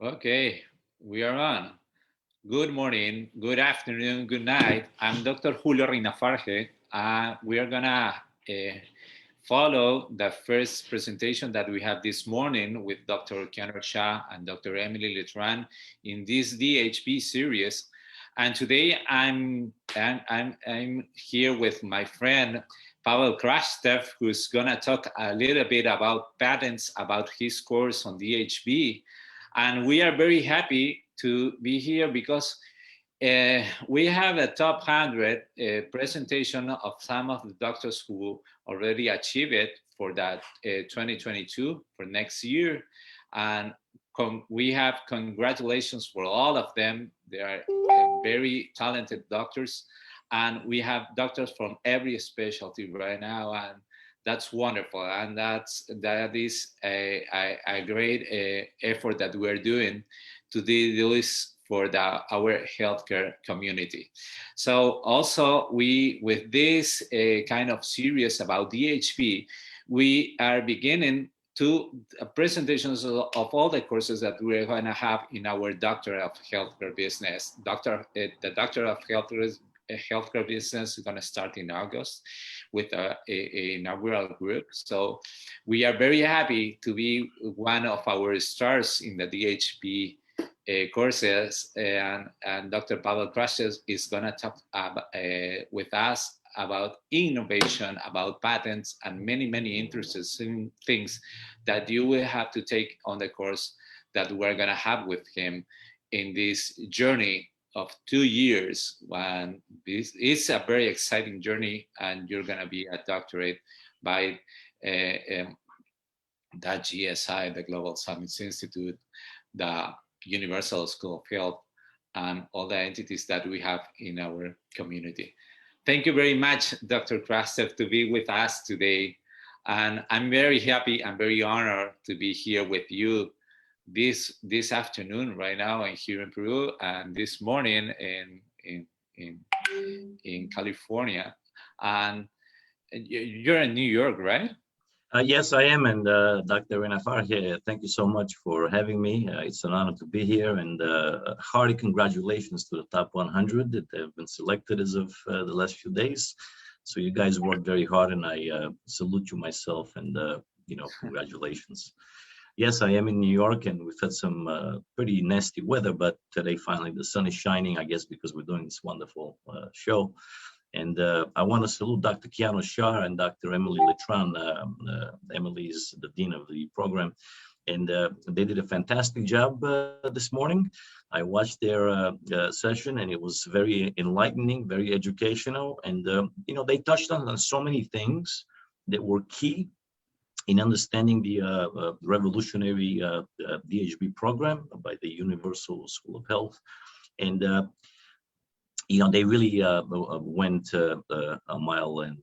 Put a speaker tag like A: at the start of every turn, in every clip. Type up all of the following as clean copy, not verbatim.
A: Okay, we are on. Good morning, good afternoon, good night. I'm Dr. Julio Rinafarge. We are gonna follow the first presentation that we have this morning with Dr. Keanu Shah and Dr. Emily Letran in this DHB series. And today I'm here with my friend Pavel Krastev, who's gonna talk a little bit about patents, about his course on DHB. And we are very happy to be here because we have a top 100 presentation of some of the doctors who already achieved it for that 2022 for next year. And we have congratulations for all of them. They are very talented doctors. And we have doctors from every specialty right now. And that's wonderful, and that is a great effort that we're doing to do this for our healthcare community. So also with this kind of series about DHB, we are beginning two presentations of all the courses that we're going to have in our Doctor of Healthcare Business. The Doctor of Healthcare Business is going to start in August with a inaugural group. So we are very happy to be one of our stars in the DHB courses, and Dr. Pavel Krastev is going to talk with us about innovation, about patents, and many interesting things that you will have to take on the course that we're going to have with him in this journey of 2 years. When this is a very exciting journey, and you're going to be a doctorate by that GSI, the Global Summits Institute, the Universal School of Health, and all the entities that we have in our community. Thank you very much, Dr. Krastev, to be with us today. And I'm very happy and very honored to be here with you this afternoon right now and here in Peru, and this morning in California. And you're in New York, right?
B: Yes, I am, and Dr. Rinafarge, thank you so much for having me. It's an honor to be here, and hearty congratulations to the top 100 that have been selected as of the last few days. So you guys worked very hard, and I salute you myself, and congratulations. Yes, I am in New York, and we've had some pretty nasty weather, but today finally the sun is shining, I guess, because we're doing this wonderful show. And I want to salute Dr. Keanu Shah and Dr. Emily Letran. Emily is the dean of the program, and they did a fantastic job this morning. I watched their session, and it was very enlightening, very educational, and they touched on so many things that were key in understanding the revolutionary DHB program by the Universal School of Health. And they really went a mile and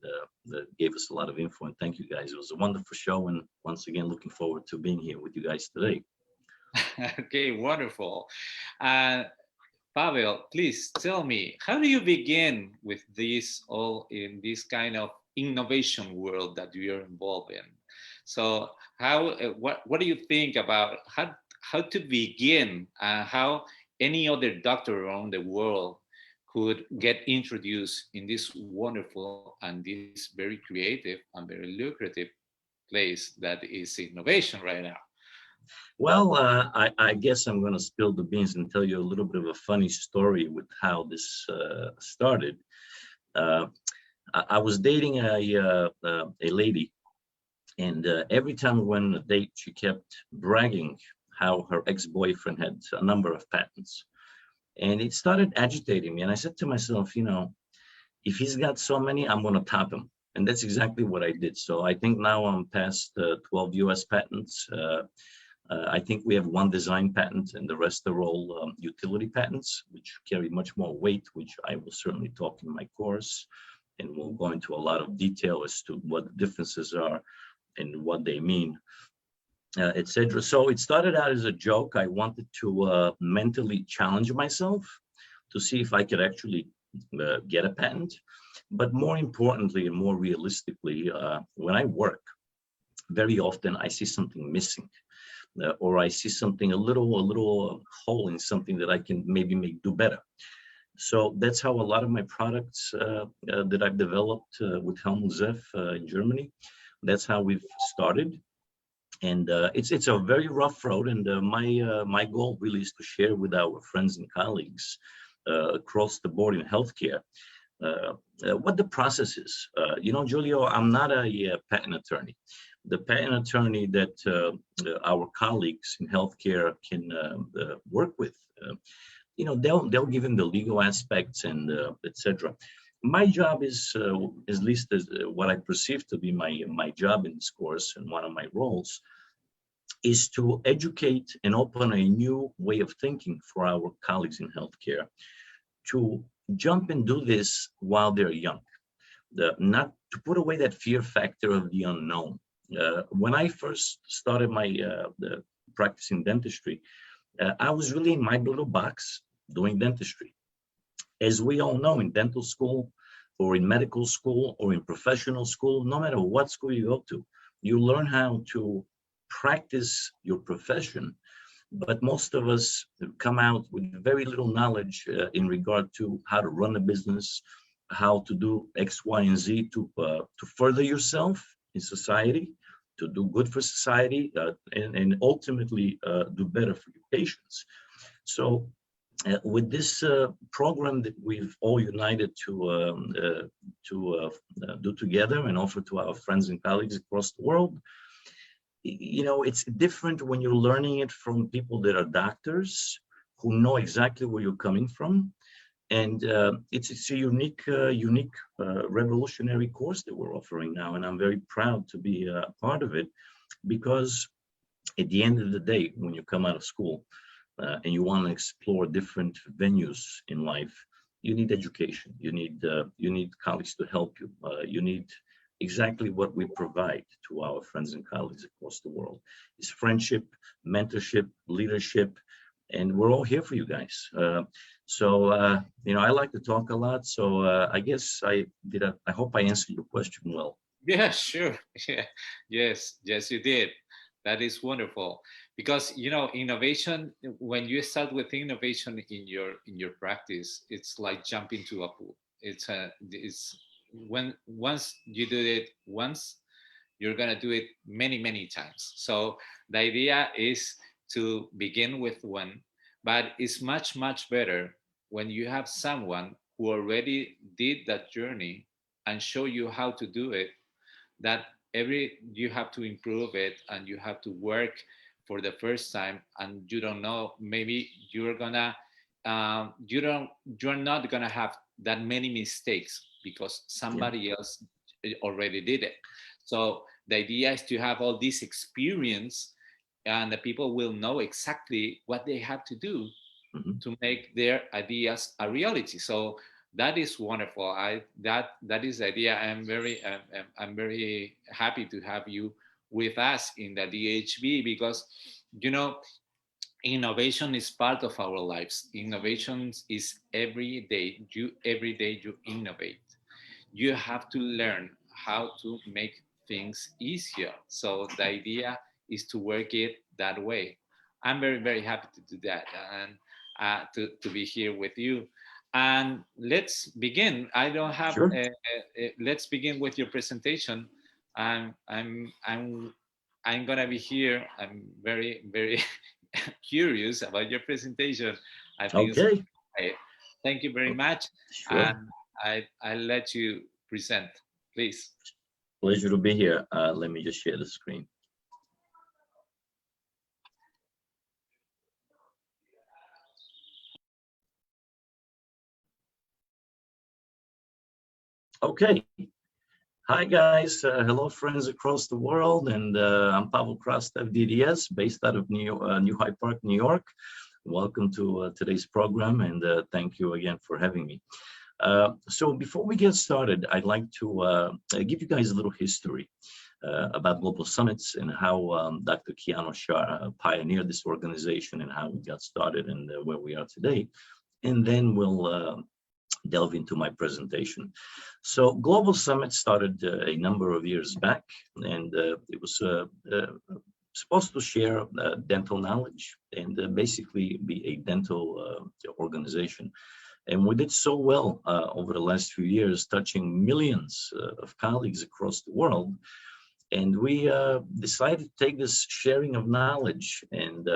B: gave us a lot of info. And thank you guys. It was a wonderful show. And once again, looking forward to being here with you guys today.
A: Okay, wonderful. Pavel, please tell me, how do you begin with this all in this kind of innovation world that you're involved in? So what do you think about how to begin, how any other doctor around the world could get introduced in this wonderful and this very creative and very lucrative place that is innovation right now?
B: Well, I guess I'm going to spill the beans and tell you a little bit of a funny story with how this started. I was dating a lady, and every time we went on a date, she kept bragging how her ex-boyfriend had a number of patents. And it started agitating me. And I said to myself, if he's got so many, I'm going to top him. And that's exactly what I did. So I think now I'm past 12 US patents. I think we have one design patent, and the rest are all utility patents, which carry much more weight, which I will certainly talk in my course. And we'll go into a lot of detail as to what the differences are and what they mean, etc. So it started out as a joke. I wanted to mentally challenge myself to see if I could actually get a patent. But more importantly and more realistically, when I work, very often I see something missing. or I see something, a little hole in something that I can maybe do better. So that's how a lot of my products that I've developed with Helmut Zeff in Germany, that's how we've started. And it's a very rough road. And my goal really is to share with our friends and colleagues across the board in healthcare what the process is. You know, Julio, I'm not a patent attorney. The patent attorney that our colleagues in healthcare can work with, you know, they'll give him the legal aspects and etc. My job is, at least as what I perceive to be my job in this course, and one of my roles, is to educate and open a new way of thinking for our colleagues in healthcare to jump and do this while they're young, not to put away that fear factor of the unknown. When I first started my practicing dentistry, I was really in my little box doing dentistry. As we all know, in dental school or in medical school or in professional school, no matter what school you go to, you learn how to practice your profession. But most of us come out with very little knowledge in regard to how to run a business, how to do X, Y, and Z to further yourself in society, to do good for society, and ultimately do better for your patients. So with this program that we've all united to do together and offer to our friends and colleagues across the world, you know, it's different when you're learning it from people that are doctors who know exactly where you're coming from. And it's a unique, revolutionary course that we're offering now. And I'm very proud to be a part of it, because at the end of the day, when you come out of school and you want to explore different venues in life, you need education. You need colleagues to help you. You need exactly what we provide to our friends and colleagues across the world. Is friendship, mentorship, leadership, and we're all here for you guys. So you know, I like to talk a lot, so I guess I hope I answered your question well.
A: Yeah, sure. Yeah. Yes, you did. That is wonderful, because you know, innovation, when you start with innovation in your practice, it's like jumping to a pool. It's when once you do it once, you're going to do it many times. So the idea is to begin with one, but it's much better when you have someone who already did that journey and show you how to do it, that you have to improve it and you have to work for the first time, and you don't know, maybe you're not gonna have that many mistakes because somebody else already did it. So the idea is to have all this experience, and the people will know exactly what they have to do to make their ideas a reality. So that is wonderful. That is the idea. I'm very happy to have you with us in the DHB, because you know, innovation is part of our lives. Innovation is every day you innovate. You have to learn how to make things easier. So the idea is to work it that way. I'm very happy to do that, and to be here with you. And let's begin. I don't have.
B: Sure.
A: Let's begin with your presentation. I'm gonna be here. I'm very curious about your presentation. I think
B: Okay.
A: it's great. Thank you very much.
B: Sure.
A: And I'll let you present, please.
B: Pleasure to be here. Let me just share the screen. Okay. Hi guys, hello friends across the world, and I'm Pavel Krastev, DDS, based out of New Hyde Park, New York. Welcome to today's program, and thank you again for having me. So before we get started, I'd like to give you guys a little history about Global Summits and how Dr. Keanu Shah pioneered this organization and how we got started and where we are today. And then we'll delve into my presentation. So Global Summit started a number of years back, and it was supposed to share dental knowledge and basically be a dental organization. And we did so well over the last few years, touching millions of colleagues across the world. And we decided to take this sharing of knowledge and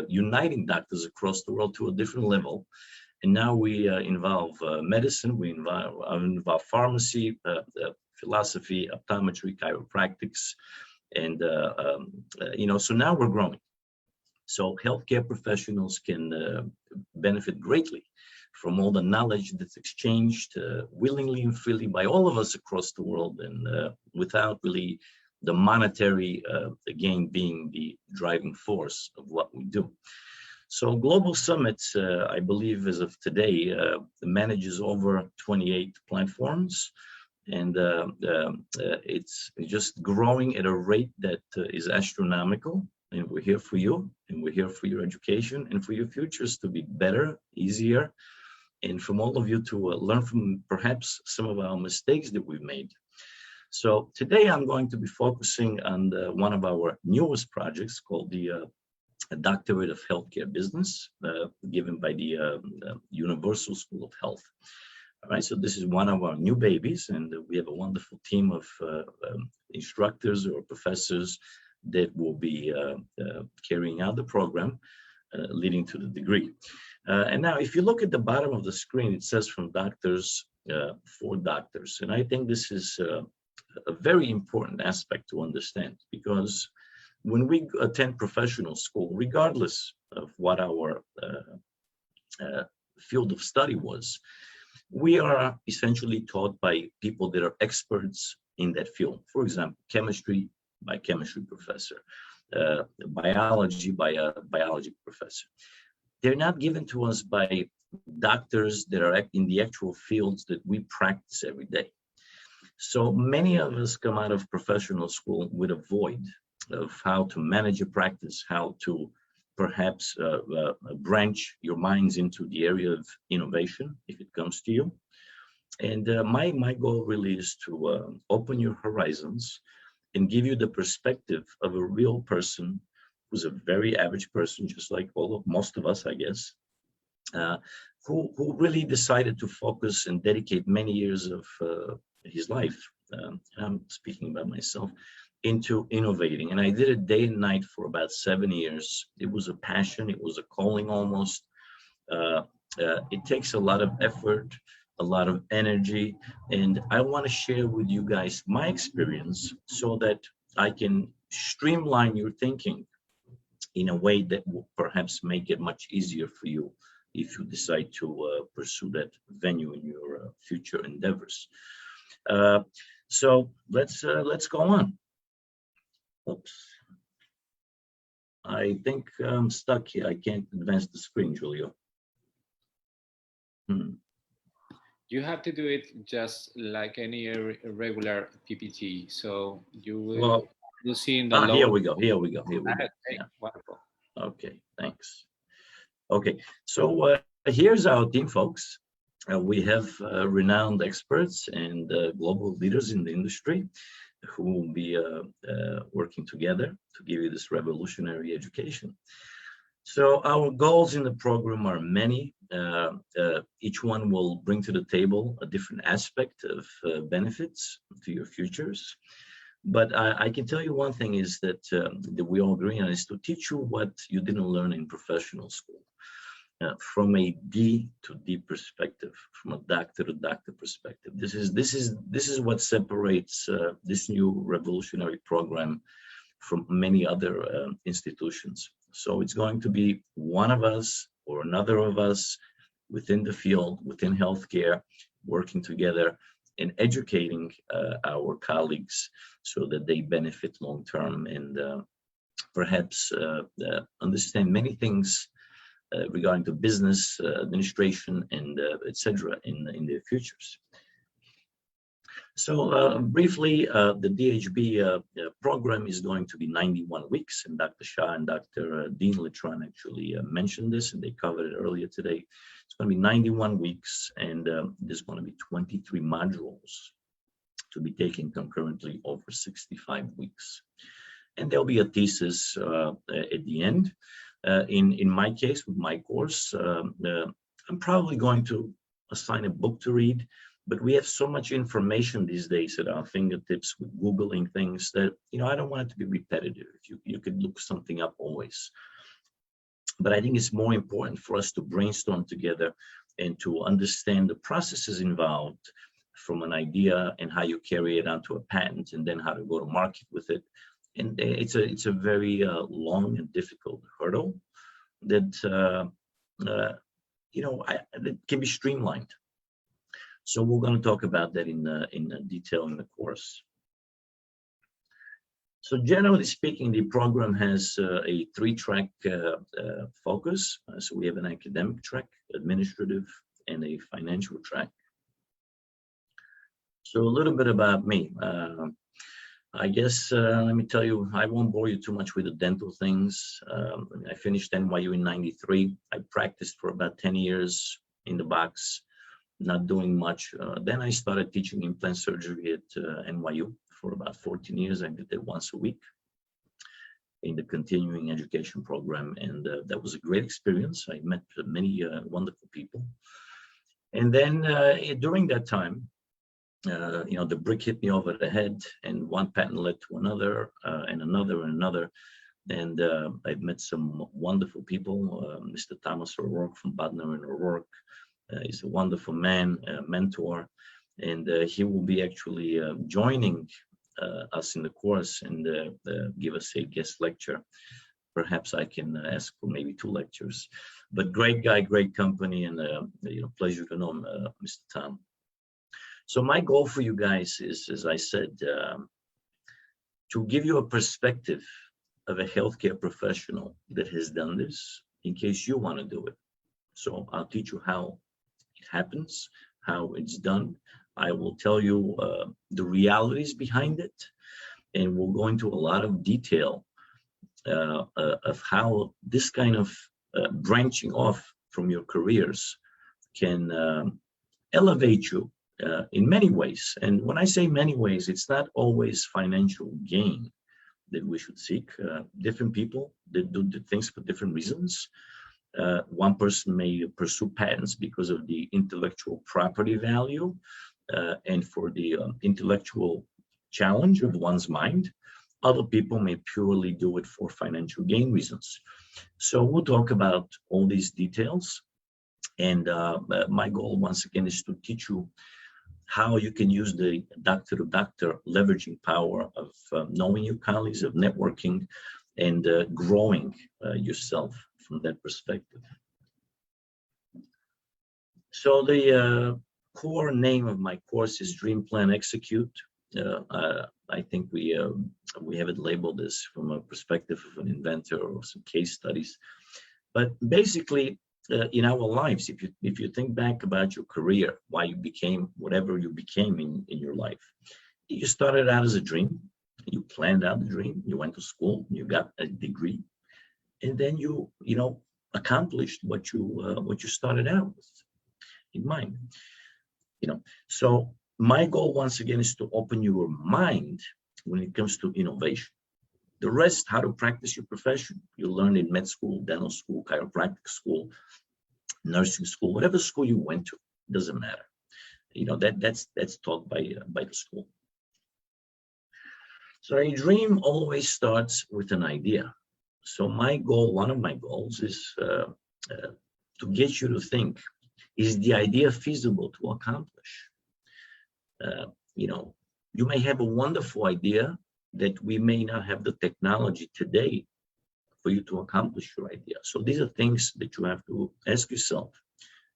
B: uniting doctors across the world to a different level. And now we involve medicine, we involve pharmacy, philosophy, optometry, chiropractics, and so now we're growing. So healthcare professionals can benefit greatly from all the knowledge that's exchanged willingly and freely by all of us across the world, and without really the monetary gain being the driving force of what we do. So Global Summits, I believe as of today, manages over 28 platforms, and it's just growing at a rate that is astronomical. And we're here for you, and we're here for your education and for your futures to be better, easier, and from all of you to learn from perhaps some of our mistakes that we've made. So today I'm going to be focusing on one of our newest projects called the Doctorate of Healthcare Business, given by the Universal School of Health. All right, so this is one of our new babies, and we have a wonderful team of instructors or professors that will be carrying out the program, leading to the degree. And now, if you look at the bottom of the screen, it says from doctors for doctors. And I think this is a very important aspect to understand, because when we attend professional school, regardless of what our field of study was, we are essentially taught by people that are experts in that field. For example, chemistry by chemistry professor, biology by a biology professor. They're not given to us by doctors that are in the actual fields that we practice every day. So many of us come out of professional school with a void of how to manage a practice, how to perhaps branch your minds into the area of innovation, if it comes to you. And my goal really is to open your horizons and give you the perspective of a real person who's a very average person, just like most of us, I guess, who really decided to focus and dedicate many years of his life, I'm speaking about myself, into innovating. And I did it day and night for about 7 years. It was a passion, it was a calling almost. It takes a lot of effort, a lot of energy, and I want to share with you guys my experience so that I can streamline your thinking in a way that will perhaps make it much easier for you if you decide to pursue that venue in your future endeavors. So let's go on. Oops. I think I'm stuck here. I can't advance the screen, Julio.
A: You have to do it just like any regular PPT. So you will see in the lower.
B: Here we go. Here we go.
A: Okay,
B: yeah.
A: Wonderful.
B: Okay, thanks. Okay, so here's our team, folks. We have renowned experts and global leaders in the industry who will be working together to give you this revolutionary education. So our goals in the program are many. Each one will bring to the table a different aspect of benefits to your futures. But I can tell you one thing is that we all agree on is to teach you what you didn't learn in professional school. From a D to D perspective, from a doctor to doctor perspective. This is what separates this new revolutionary program from many other institutions. So it's going to be one of us or another of us within the field, within healthcare, working together and educating our colleagues so that they benefit long term and perhaps understand many things regarding to business, administration, and etc. in their futures. So briefly, the DHB program is going to be 91 weeks, and Dr. Shah and Dr. Dean Litron actually mentioned this, and they covered it earlier today. It's going to be 91 weeks, and there's going to be 23 modules to be taken concurrently over 65 weeks. and there'll be a thesis at the end. In my case, with my course, I'm probably going to assign a book to read, but we have so much information these days at our fingertips with Googling things that, I don't want it to be repetitive. You could look something up always. But I think it's more important for us to brainstorm together and to understand the processes involved from an idea and how you carry it onto a patent and then how to go to market with it. And it's a very long and difficult hurdle that that can be streamlined. So we're going to talk about that in detail in the course. So generally speaking, the program has a 3-track focus. So we have an academic track, administrative, and a financial track. So a little bit about me. I guess, let me tell you, I won't bore you too much with the dental things. I finished NYU in '93. I practiced for about 10 years in the box, not doing much. Then I started teaching implant surgery at NYU for about 14 years. I did that once a week in the continuing education program. And that was a great experience. I met many wonderful people. And then during that time, the brick hit me over the head, and one patent led to another, and another, and another. And I've met some wonderful people. Mr. Thomas O'Rourke from Bodner and O'Rourke is a wonderful man, a mentor, and he will be actually joining us in the course and give us a guest lecture. Perhaps I can ask for maybe 2 lectures. But great guy, great company, and pleasure to know him, Mr. Tom. So my goal for you guys is, as I said, to give you a perspective of a healthcare professional that has done this, in case you want to do it. So I'll teach you how it happens, how it's done. I will tell you the realities behind it, and we'll go into a lot of detail of how this kind of branching off from your careers can elevate you in many ways. And when I say many ways, it's not always financial gain that we should seek. Different people that do things for different reasons. One person may pursue patents because of the intellectual property value and for the intellectual challenge of one's mind. Other people may purely do it for financial gain reasons. So we'll talk about all these details. And my goal, once again, is to teach you how you can use the doctor-to-doctor leveraging power of knowing your colleagues, of networking, and growing yourself from that perspective. So the core name of my course is Dream Plan Execute. I think we have it labeled as from a perspective of an inventor or some case studies. But basically, in our lives, if you think back about your career, why you became whatever you became in your life, you started out as a dream, you planned out the dream, you went to school, you got a degree, and then you accomplished what you started out with in mind. So my goal, once again, is to open your mind when it comes to innovation. The rest, how to practice your profession, you learn in med school, dental school, chiropractic school, nursing school, whatever school you went to, doesn't matter. That's taught by the school. So a dream always starts with an idea. So my goal, one of my goals, is to get you to think: is the idea feasible to accomplish? You may have a wonderful idea that we may not have the technology today for you to accomplish your idea. So these are things that you have to ask yourself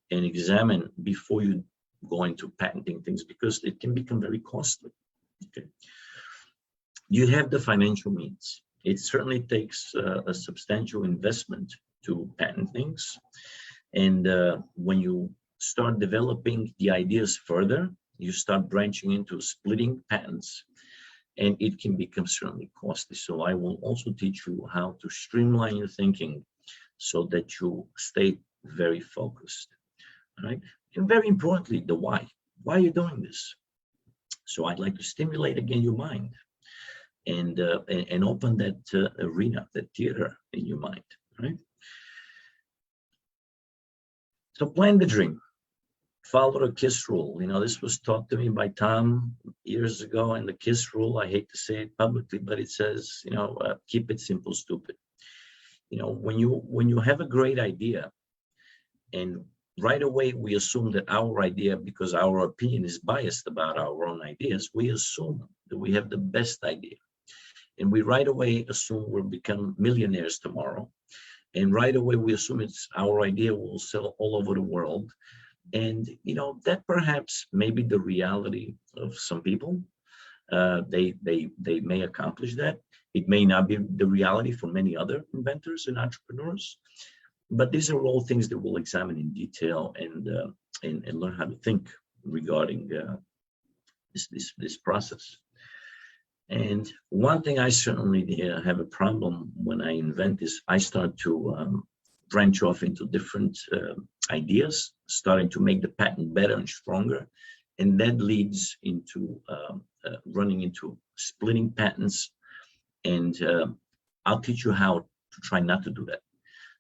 B: and examine before you go into patenting things, because it can become very costly. Okay. You have the financial means. It certainly takes a substantial investment to patent things. And when you start developing the ideas further, you start branching into splitting patents, and it can become certainly costly. So I will also teach you how to streamline your thinking so that you stay very focused. All right. And very importantly, the why. Why are you doing this? So I'd like to stimulate again your mind. and open that arena, that theater in your mind, right? So plan the dream. Follow the KISS rule. You know, this was taught to me by Tom years ago, and the KISS rule, I hate to say it publicly, but it says, you know, keep it simple, stupid. You know, when you have a great idea, and right away we assume that our idea, because our opinion is biased about our own ideas, we assume that we have the best idea. And we right away assume we'll become millionaires tomorrow. And right away we assume it's our idea will sell all over the world. And, you know, that perhaps may be the reality of some people. They may accomplish that. It may not be the reality for many other inventors and entrepreneurs. But these are all things that we'll examine in detail and learn how to think regarding this process. And one thing I certainly have a problem when I invent is I start to branch off into different ideas, starting to make the patent better and stronger. And that leads into running into splitting patents. And I'll teach you how to try not to do that,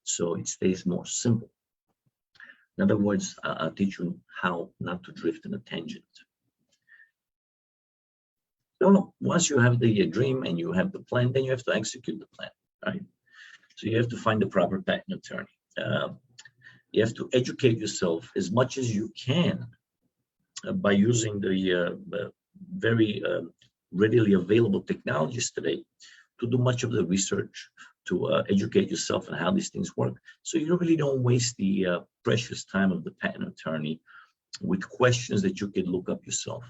B: so it stays more simple. In other words, I'll teach you how not to drift in a tangent. So once you have the dream and you have the plan, then you have to execute the plan, right? So you have to find the proper patent attorney. You have to educate yourself as much as you can by using the very readily available technologies today to do much of the research, to educate yourself on how these things work. So you really don't waste the precious time of the patent attorney with questions that you could look up yourself.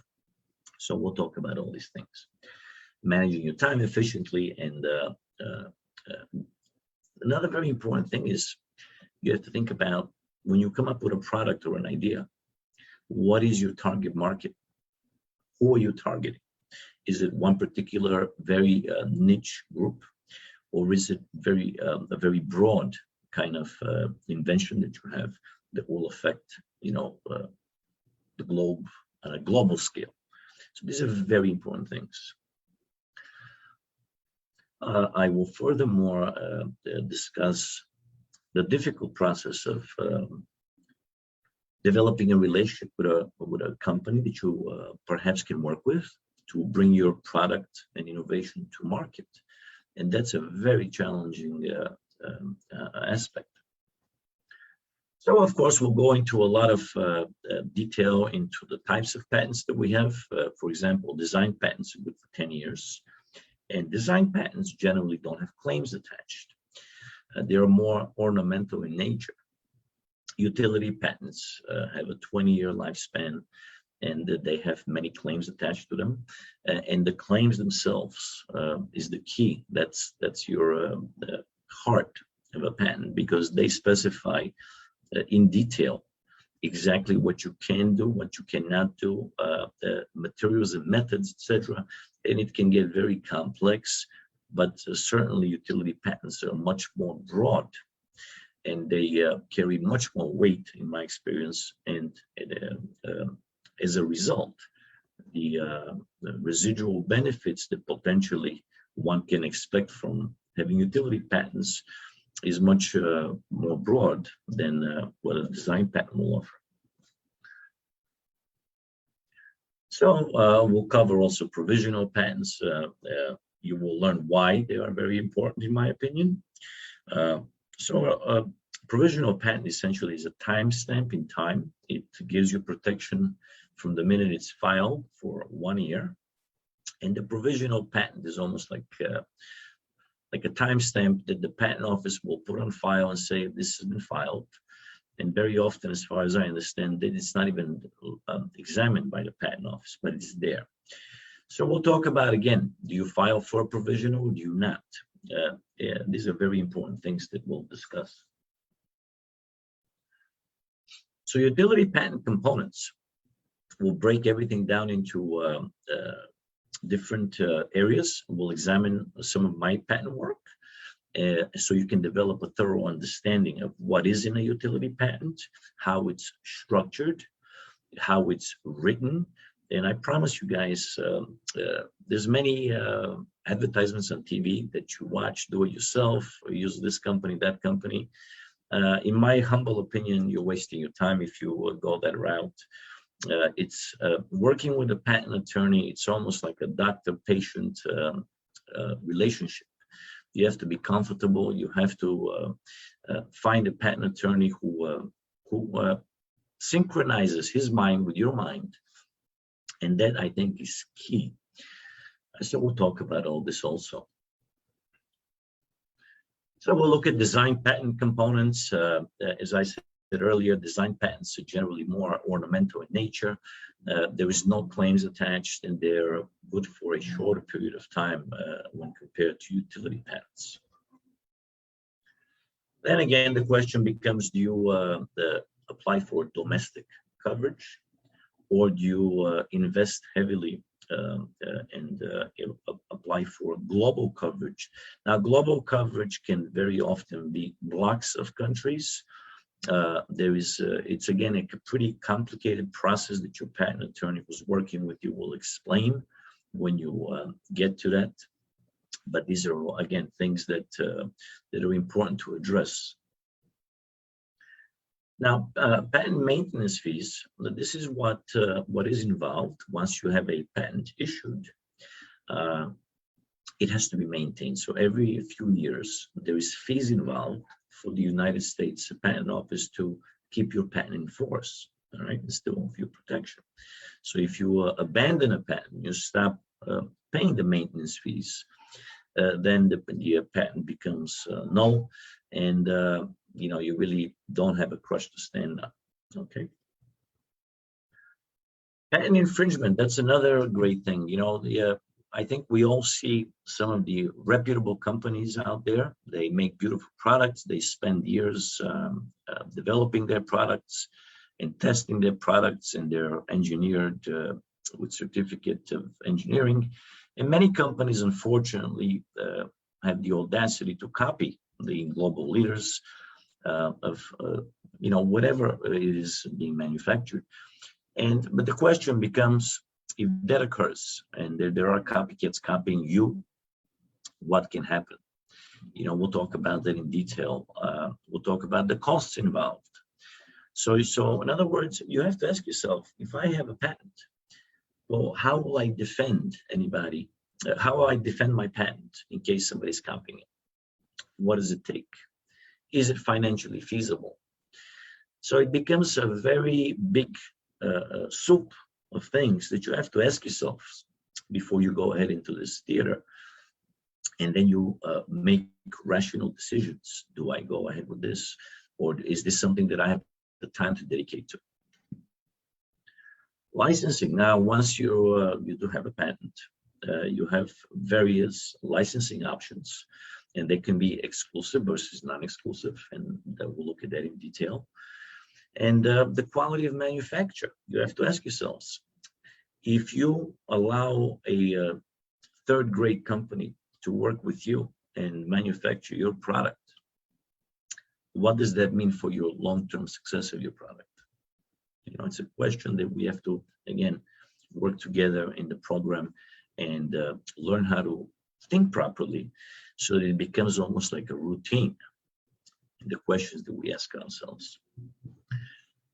B: So we'll talk about all these things. Managing your time efficiently. And another very important thing is you have to think about when you come up with a product or an idea, what is your target market? Who are you targeting? Is it one particular very niche group? Or is it a very broad kind of invention that you have that will affect, you know, the globe on a global scale? So these are very important things. I will furthermore discuss the difficult process of developing a relationship with a company that you perhaps can work with to bring your product and innovation to market. And that's a very challenging aspect. So, of course, we'll go into a lot of detail into the types of patents that we have. For example, design patents are good for 10 years. And design patents generally don't have claims attached. They are more ornamental in nature. Utility patents have a 20-year lifespan, and they have many claims attached to them. And the claims themselves is the key. That's your heart of a patent, because they specify in detail exactly what you can do, what you cannot do, materials and methods, etc. And it can get very complex, but certainly utility patents are much more broad, and they carry much more weight in my experience. And as a result, the residual benefits that potentially one can expect from having utility patents is much more broad than what a design patent will offer. So we'll cover also provisional patents. You will learn why they are very important, in my opinion. So provisional patent essentially is a timestamp in time. It gives you protection from the minute it's filed for 1 year. And the provisional patent is almost like a timestamp that the patent office will put on file and say this has been filed. And very often, as far as I understand, that it's not even examined by the patent office, but it's there. So we'll talk about, again, do you file for a provisional or do you not? These are very important things that we'll discuss. So utility patent components will break everything down into different areas. We'll examine some of my patent work so you can develop a thorough understanding of what is in a utility patent, how it's structured, how it's written. And I promise you guys, there's many advertisements on TV that you watch, do it yourself, or use this company, that company. In my humble opinion, you're wasting your time if you go that route. It's working with a patent attorney. It's almost like a doctor-patient relationship. You have to be comfortable. You have to find a patent attorney who synchronizes his mind with your mind, and that I think is key. So we'll talk about all this also. So we'll look at design patent components. As I said earlier, design patents are generally more ornamental in nature. There is no claims attached, and they're good for a shorter period of time when compared to utility patents. Then again, the question becomes, do you apply for domestic coverage, or do you invest heavily and apply for global coverage? Now, global coverage can very often be blocks of countries. It's again a pretty complicated process that your patent attorney who's working with you will explain when you get to that. But these are again things that are important to address. Now, patent maintenance fees. This is what is involved once you have a patent issued. It has to be maintained. So every few years, there is fees involved for the United States Patent Office to keep your patent in force. All right, it's still for your protection. So if you abandon a patent, you stop paying the maintenance fees, then the patent becomes null, and you really don't have a crutch to stand on. Okay. Patent infringement, that's another great thing. I think we all see some of the reputable companies out there. They make beautiful products. They spend years developing their products and testing their products, and they're engineered with certificate of engineering. And many companies, unfortunately, have the audacity to copy the global leaders of whatever it is being manufactured. But the question becomes, if that occurs and there are copycats copying you, what can happen? We'll talk about that in detail. We'll talk about the costs involved. So in other words, you have to ask yourself, if I have a patent, well, how will I defend anybody? How will I defend my patent in case somebody's copying it? What does it take? Is it financially feasible? So it becomes a very big soup of things that you have to ask yourself before you go ahead into this theater. And then you make rational decisions. Do I go ahead with this? Or is this something that I have the time to dedicate to? Licensing. Now, once you do have a patent, you have various licensing options, and they can be exclusive versus non-exclusive, and we'll look at that in detail. And the quality of manufacture. You have to ask yourselves, if you allow a third-grade company to work with you and manufacture your product, what does that mean for your long-term success of your product? It's a question that we have to, again, work together in the program and learn how to think properly so that it becomes almost like a routine in the questions that we ask ourselves.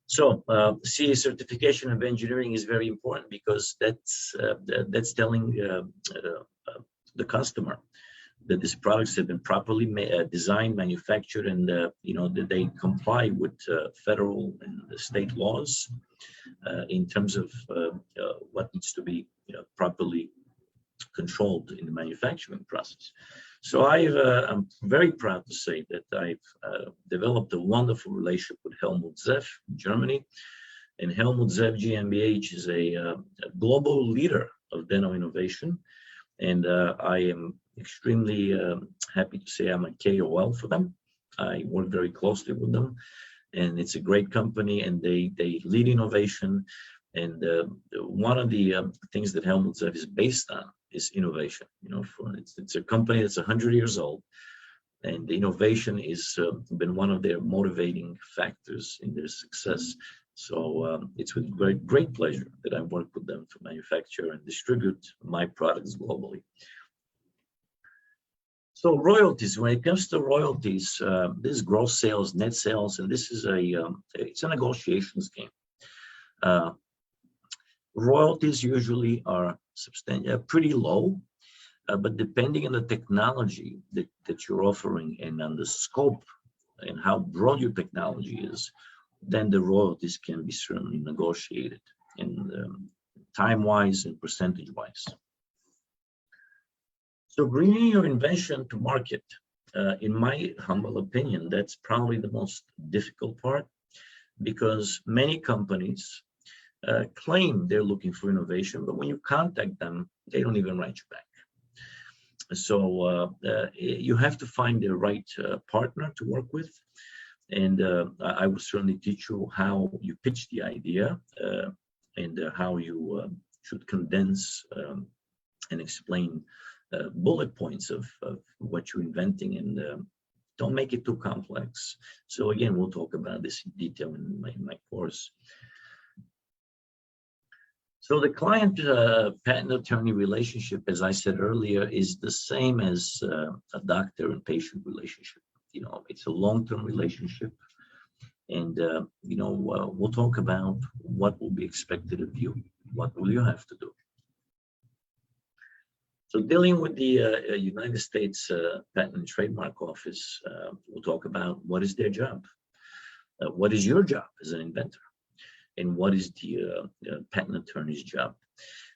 B: So CA certification of engineering is very important because that's telling the customer that these products have been properly designed, manufactured, and that they comply with federal and state laws in terms of what needs to be properly controlled in the manufacturing process. So I'm very proud to say that I've developed a wonderful relationship with Helmut Zeff in Germany. And Helmut Zeff GmbH is a global leader of dental innovation. And I am extremely happy to say I'm a KOL for them. I work very closely with them. And it's a great company, and they lead innovation. And one of the things that Helmut Zeff is based on is innovation. It's a company that's 100 years old, and the innovation is been one of their motivating factors in their success. So it's with great pleasure that I work with them to manufacture and distribute my products globally. So royalties, when it comes to royalties, this is gross sales, net sales, and this is it's a negotiations game. Royalties usually are pretty low, but depending on the technology that you're offering and on the scope and how broad your technology is, then the royalties can be certainly negotiated in time-wise and percentage-wise. So bringing your invention to market, in my humble opinion, that's probably the most difficult part, because many companies claim they're looking for innovation, but when you contact them, they don't even write you back. So you have to find the right partner to work with. And I will certainly teach you how you pitch the idea and how you should condense and explain bullet points of what you're inventing, and don't make it too complex. So again, we'll talk about this in detail in my course. So the client patent attorney relationship, as I said earlier, is the same as a doctor and patient relationship. You know, it's a long-term relationship, and you know, we'll talk about what will be expected of you. What will you have to do? So dealing with the United States Patent and Trademark Office, we'll talk about what is their job. What is your job as an inventor? And what is the patent attorney's job?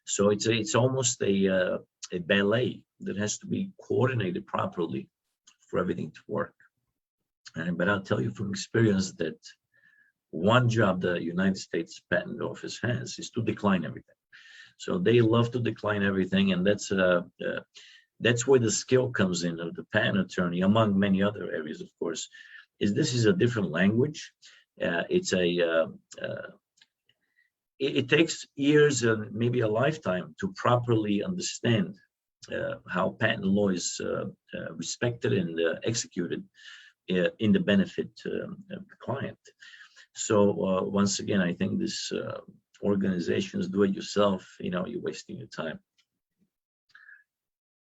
B: So it's almost a ballet that has to be coordinated properly for everything to work. But I'll tell you from experience that one job the United States Patent Office has is to decline everything. So they love to decline everything, and that's where the skill comes in of the patent attorney, among many other areas, of course. This is a different language. It takes years and maybe a lifetime to properly understand how patent law is respected and executed in the benefit of the client. So once again, I think this organizations do it yourself, you know, you're wasting your time.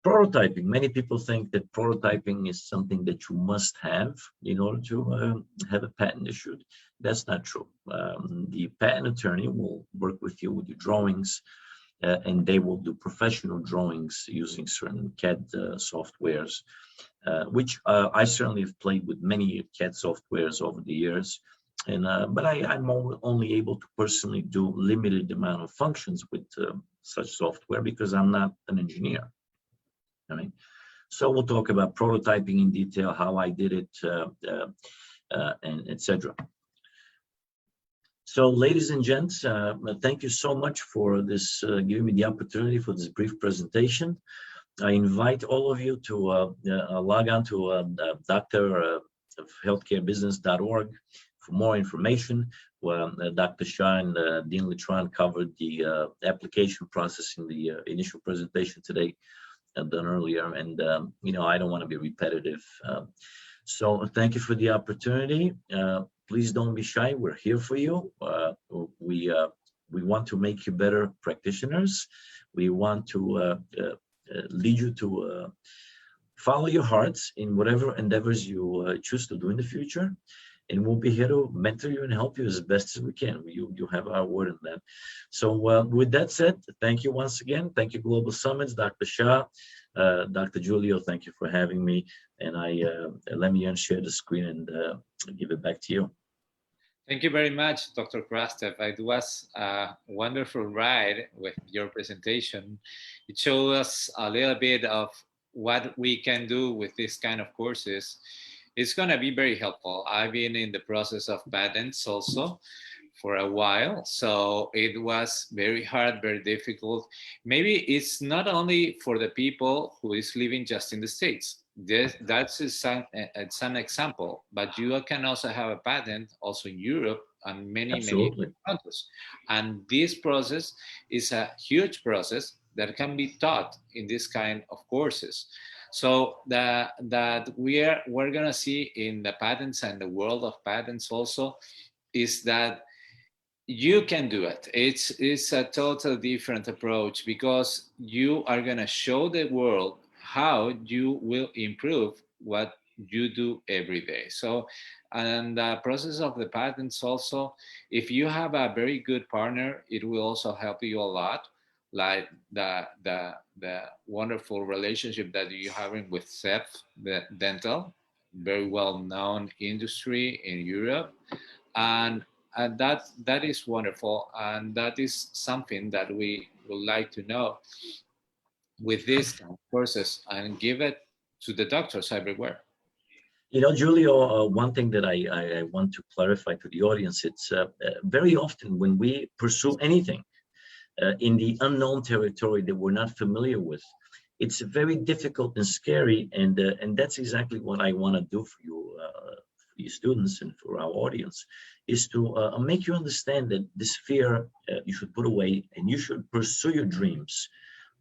B: Prototyping. Many people think that prototyping is something that you must have in order to have a patent issued. That's not true. The patent attorney will work with you with your drawings, and they will do professional drawings using certain CAD softwares, which I certainly have played with many CAD softwares over the years. And but I'm only able to personally do limited amount of functions with such software because I'm not an engineer. I mean, so we'll talk about prototyping in detail, how I did it, and etc. So, ladies and gents, thank you so much for this, giving me the opportunity for this brief presentation. I invite all of you to log on to drhealthcarebusiness.org for more information. Dr. Shah and Dean Litron covered the application process in the initial presentation today. Done earlier, and you know, I don't want to be repetitive. So thank you for the opportunity. Please don't be shy. We're here for you. We want to make you better practitioners. We want to lead you to follow your hearts in whatever endeavors you choose to do in the future. And we'll be here to mentor you and help you as best as we can. You have our word on that. So with that said, thank you once again. Thank you, Global Summits, Dr. Shah, Dr. Giulio, thank you for having me. And let me unshare the screen and give it back to you.
A: Thank you very much, Dr. Krastev. It was a wonderful ride with your presentation. It showed us a little bit of what we can do with this kind of courses. It's going to be very helpful. I've been in the process of patents also for a while, so it was very hard, very difficult. Maybe it's not only for the people who is living just in the States. That's some example, but you can also have a patent also in Europe and many countries. And this process is a huge process that can be taught in this kind of courses. So that we're gonna see in the patents and the world of patents also is that you can do it. It's a total different approach because you are gonna show the world how you will improve what you do every day. So, and the process of the patents also, if you have a very good partner, it will also help you a lot. Like the wonderful relationship that you're having with SEP the Dental, very well known industry in Europe, and that is wonderful, and that is something that we would like to know with this kind of courses and give it to the doctors everywhere.
B: You know, Julio, one thing that I want to clarify to the audience, it's very often when we pursue anything in the unknown territory that we're not familiar with, it's very difficult and scary, and that's exactly what I want to do for you students and for our audience, is to make you understand that this fear you should put away and you should pursue your dreams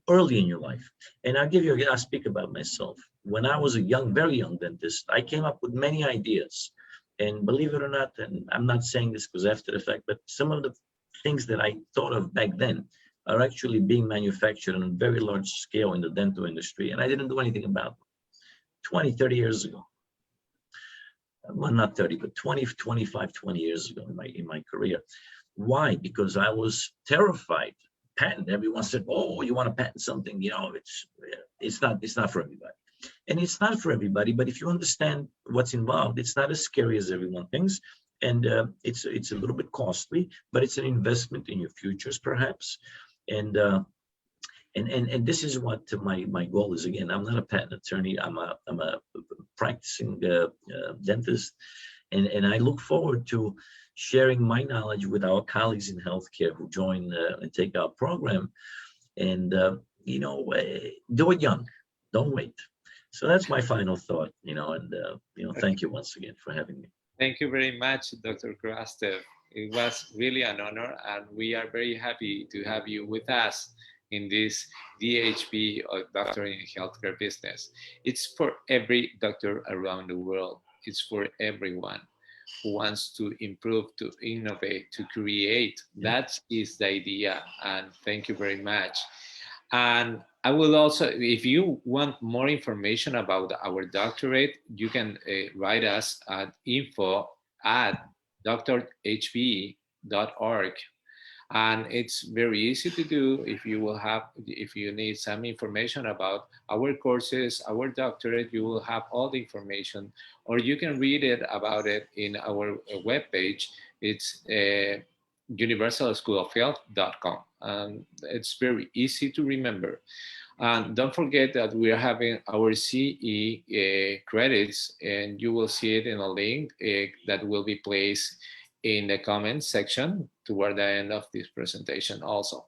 B: early in your life. And I'll speak about myself. When I was a very young dentist, I came up with many ideas. And believe it or not, and I'm not saying this because after the fact, but some of the things that I thought of back then are actually being manufactured on a very large scale in the dental industry. And I didn't do anything about them. 20, 30 years ago. Well, not 30, but 20, 25, 20 years ago in my career. Why? Because I was terrified. Patent. Everyone said, "Oh, you want to patent something? You know, it's not for everybody." And it's not for everybody. But if you understand what's involved, it's not as scary as everyone thinks, and it's a little bit costly, but it's an investment in your futures, perhaps. And this is what my goal is. Again, I'm not a patent attorney. I'm a practicing dentist, and I look forward to sharing my knowledge with our colleagues in healthcare who join and take our program. And you know, do it young, don't wait. So that's my final thought. You know, and you know, thank you once again for having me.
A: Thank you very much, Dr. Krastev. It was really an honor, and we are very happy to have you with us in this DHB, or Doctor in Healthcare Business. It's for every doctor around the world. It's for everyone who wants to improve, to innovate, to create. That is the idea, and thank you very much. And I will also, if you want more information about our doctorate, you can write us at info@drhb.org. And it's very easy to do. If you need some information about our courses, our doctorate, you will have all the information, or you can read about it in our webpage. It's universalschoolofhealth.com. It's very easy to remember. And don't forget that we are having our CE credits, and you will see it in a link that will be placed in the comments section toward the end of this presentation also.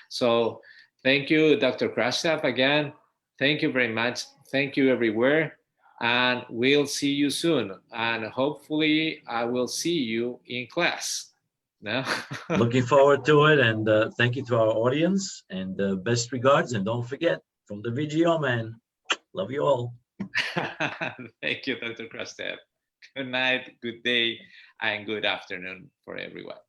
A: So thank you, Dr. Krastev, again. Thank you very much. Thank you everywhere. And we'll see you soon. And hopefully I will see you in class. No?
B: Looking forward to it. And thank you to our audience, and best regards. And don't forget, from the VGO, man, love you all.
A: Thank you, Dr. Krastev. Good night, good day, and good afternoon for everyone.